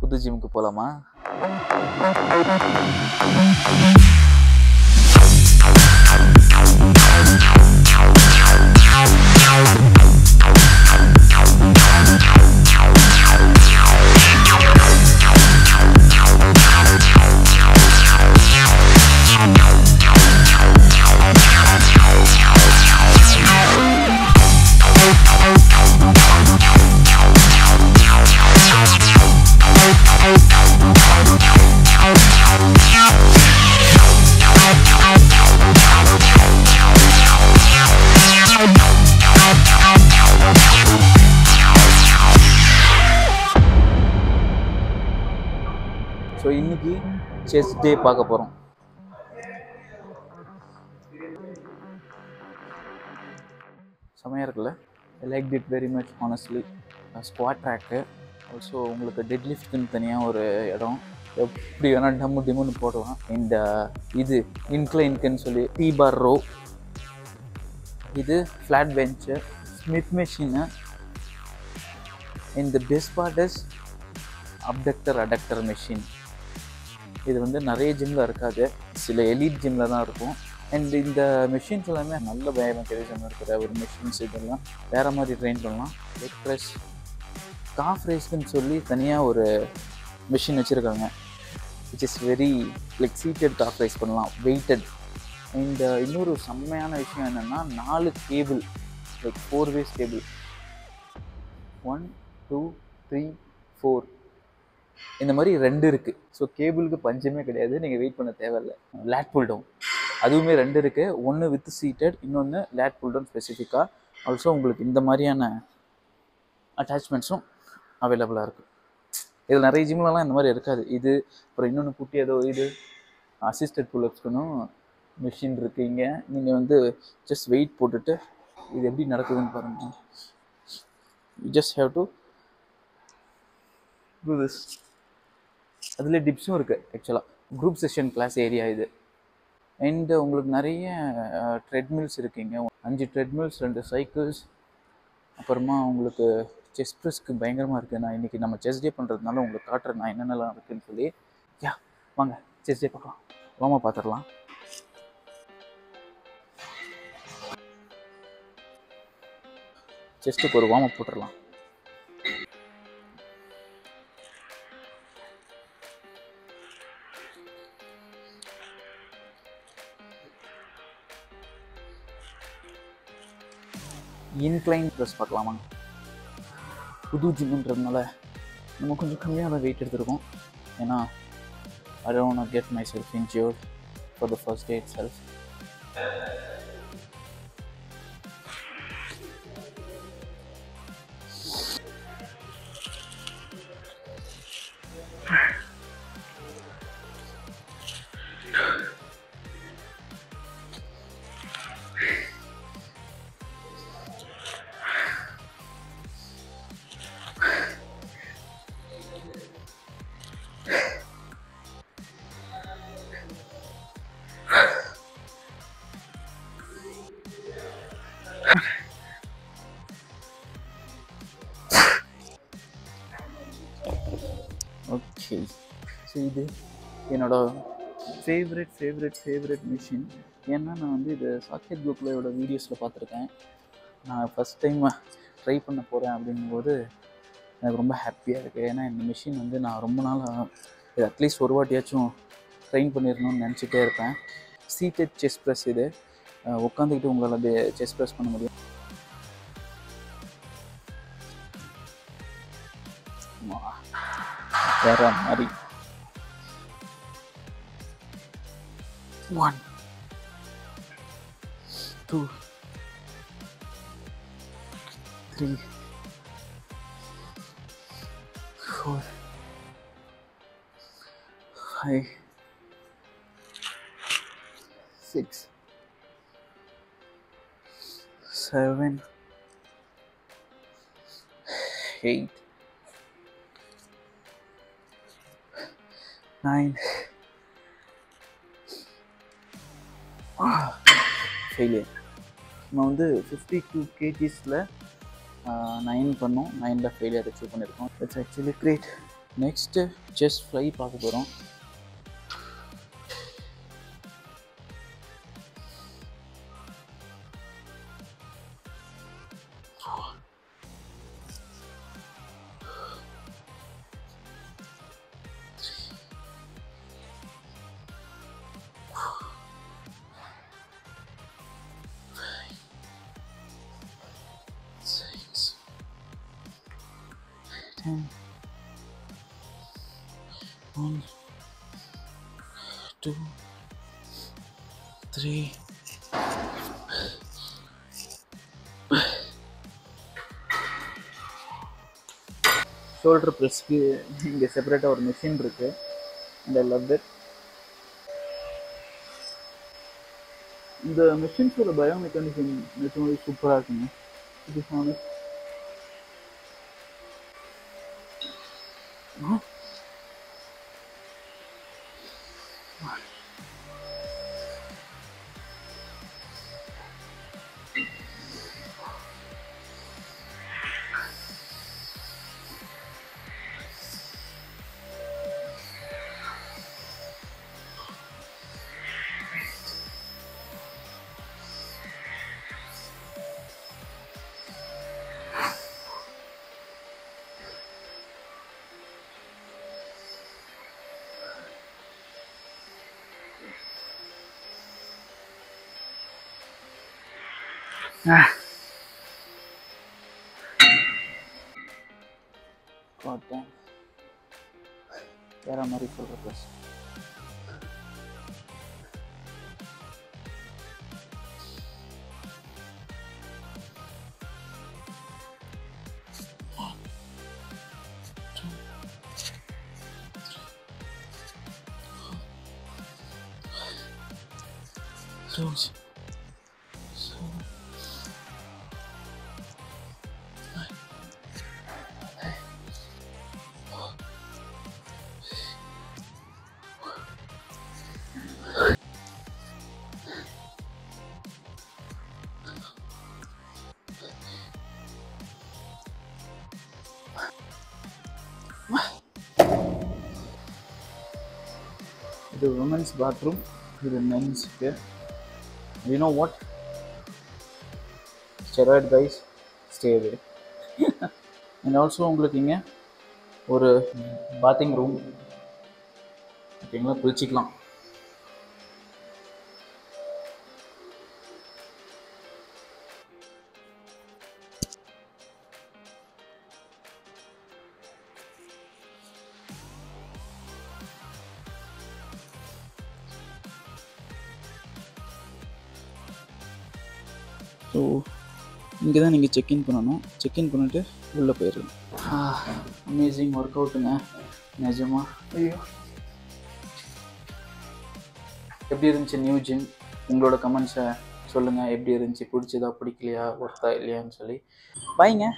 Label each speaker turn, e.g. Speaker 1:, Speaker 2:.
Speaker 1: புது ஜிம்முக்கு போகலாமா? ஸோ இன்னைக்கு செஸ் டே பார்க்க போகிறோம். செமையாக இருக்குல்ல? I like it very much honestly. Squad track, also உங்களுக்கு டெட் லிஃப்ட்னு தனியாக ஒரு இடம், எப்படி வேணால் டம்மு டிம்முன்னு போடலாம். இந்த இது இன்க்ளைன்க்குன்னு சொல்லி டீ பார் ரோ, இது ஃப்ளாட் பெஞ்சு, ஸ்மித் மெஷினு. இந்த பெஸ்ட் பார்ட் இஸ் அப்டக்டர் அடக்டர் மெஷின். இது வந்து நிறைய ஜிம்மில் இருக்காது, சில எலிட் ஜிம்மில் தான் இருக்கும். அண்ட் இந்த மெஷின்ஸ் எல்லாமே நல்ல பயோமெக்கானிசம் இருக்கிற ஒரு மெஷின்ஸ். இதெல்லாம் வேறு மாதிரி ட்ரெயின் பண்ணலாம். லெக் ப்ரெஸ், காஃப் ரேஸ்க்குன்னு சொல்லி தனியாக ஒரு மிஷின் வச்சுருக்காங்க, which is very like seated calf raise பண்ணலாம், வெயிட்டட். இந்த இன்னொரு செம்மையான விஷயம் என்னென்னா 4 கேபிள், லைக் 4 வேஸ் கேபிள், 1 2 3 4 இந்த மாதிரி 2 இருக்குது. ஸோ கேபிளுக்கு பஞ்சமே கிடையாது, நீங்கள் வெயிட் பண்ண தேவையில்லை. லேட் புல் டவுன் அதுவுமே 2 இருக்குது, ஒன்று வித் சீட்டட், இன்னொன்று லேட் புல் டவுன் ஸ்பெசிஃபிக்காக. ஆல்சோ உங்களுக்கு இந்த மாதிரியான அட்டாச்மெண்ட்ஸும் அவைலபிளாக இருக்குது. இதில் நிறைய ஜிம்லலாம் இந்த மாதிரி இருக்காது. இது அப்புறம் இன்னொன்று குட்டி ஏதோ இது அசிஸ்டட் புல்லப்ஸ்க்குன்னும் மிஷின் இருக்குது. இங்கே நீங்கள் வந்து ஜஸ்ட் வெயிட் போட்டுட்டு இது எப்படி நடக்குதுன்னு பாருங்கள். You just have to do this. அதில் டிப்ஸும் இருக்குது. ஆக்சுவலாக குரூப் செஷன் கிளாஸ் ஏரியா இது. அண்டு உங்களுக்கு நிறைய ட்ரெட்மில்ஸ் இருக்குங்க, 5 ட்ரெட்மில்ஸ், 2 சைக்கிள்ஸ். அப்புறமா உங்களுக்கு செஸ் ப்ரெஸ்க்கு பயங்கரமாக இருக்குது. நான் இன்றைக்கி நம்ம செஸ் டே பண்ணுறதுனால உங்களுக்கு காட்டுறேன் நான் என்னென்னலாம் இருக்குதுன்னு சொல்லி. வாங்க செஸ் டே பார்க்கலாம். வாமா பார்த்துடலாம். செஸ்ட்டுக்கு ஒரு வார்ம் அப் போட்டுடலாம். இன்க்ளைன் ப்ரெஸ் பார்க்கலாமா? புது ஜிம்ன்றதுனால நம்ம கொஞ்சம் கம்மியாக தான் வெயிட் எடுத்துருக்கோம். ஏன்னா I don't want to get myself injured for the first day itself. Okay, so இது என்னோடய ஃபேவரட் மிஷின். ஏன்னா நான் வந்து இது சாக்கெட் குரூப்லோட வீடியோஸில் பார்த்துருக்கேன். நான் ஃபஸ்ட் டைம் ட்ரை பண்ண போகிறேன் அப்படிங்கும்போது எனக்கு ரொம்ப ஹாப்பியாக இருக்குது. ஏன்னா இந்த மிஷின் வந்து நான் ரொம்ப நாளாக இது அட்லீஸ்ட் ஒரு வாட்டியாச்சும் ட்ரெயின் பண்ணிடணும்னு நினச்சிட்டே இருப்பேன். சீட்டட் செஸ் ப்ரெஸ் இது. உட்காந்துக்கிட்டு உங்களால் அது செஸ் ப்ரெஸ் பண்ண முடியும். வேற மாதிரி 1 2 3 4 5 6 7 8 9 ஃபெயிலியர். நான் வந்து 52 kgsல 9 பண்ணோம். 9ல் ஃபெயிலியர் அச்சீவ் பண்ணியிருக்கோம். It's actually great. Next chest fly பார்க்க போகிறோம். One, 2, 3. ஷோல்டர் ப்ரெஸ்க்கு இங்கே செப்பரேட்டாக ஒரு மிஷின் இருக்குது. இந்த லவ் இட். இந்த மிஷின்ஸோட பயோமெக்கானிசம் நிஜமாவே சூப்பராக இருக்குங்க. இது ஹானஸ்ட். வேற மாதிரி சொல்கிற plus close. The women's bathroom, the men's here. You know what? Steroid guys, stay away. And also உங்களுக்கு இங்கே ஒரு பாத்திங் ரூம் ஓகேங்களா, குளிச்சிக்கலாம். ஸோ இங்கே தான் நீங்கள் செக்இன் பண்ணணும். செக்இன் பண்ணிவிட்டு உள்ளே போயிடலாம். அமேசிங் ஒர்க் அவுட்டுங்க நிஜமா. ஐயோ, எப்படி இருந்துச்சு நியூ ஜிம்? உங்களோட கமெண்ட்ஸை சொல்லுங்கள். எப்படி இருந்துச்சு, பிடிச்சதா பிடிக்கலையா, ஒர்த்தா இல்லையான்னு சொல்லி. பாய்ங்க.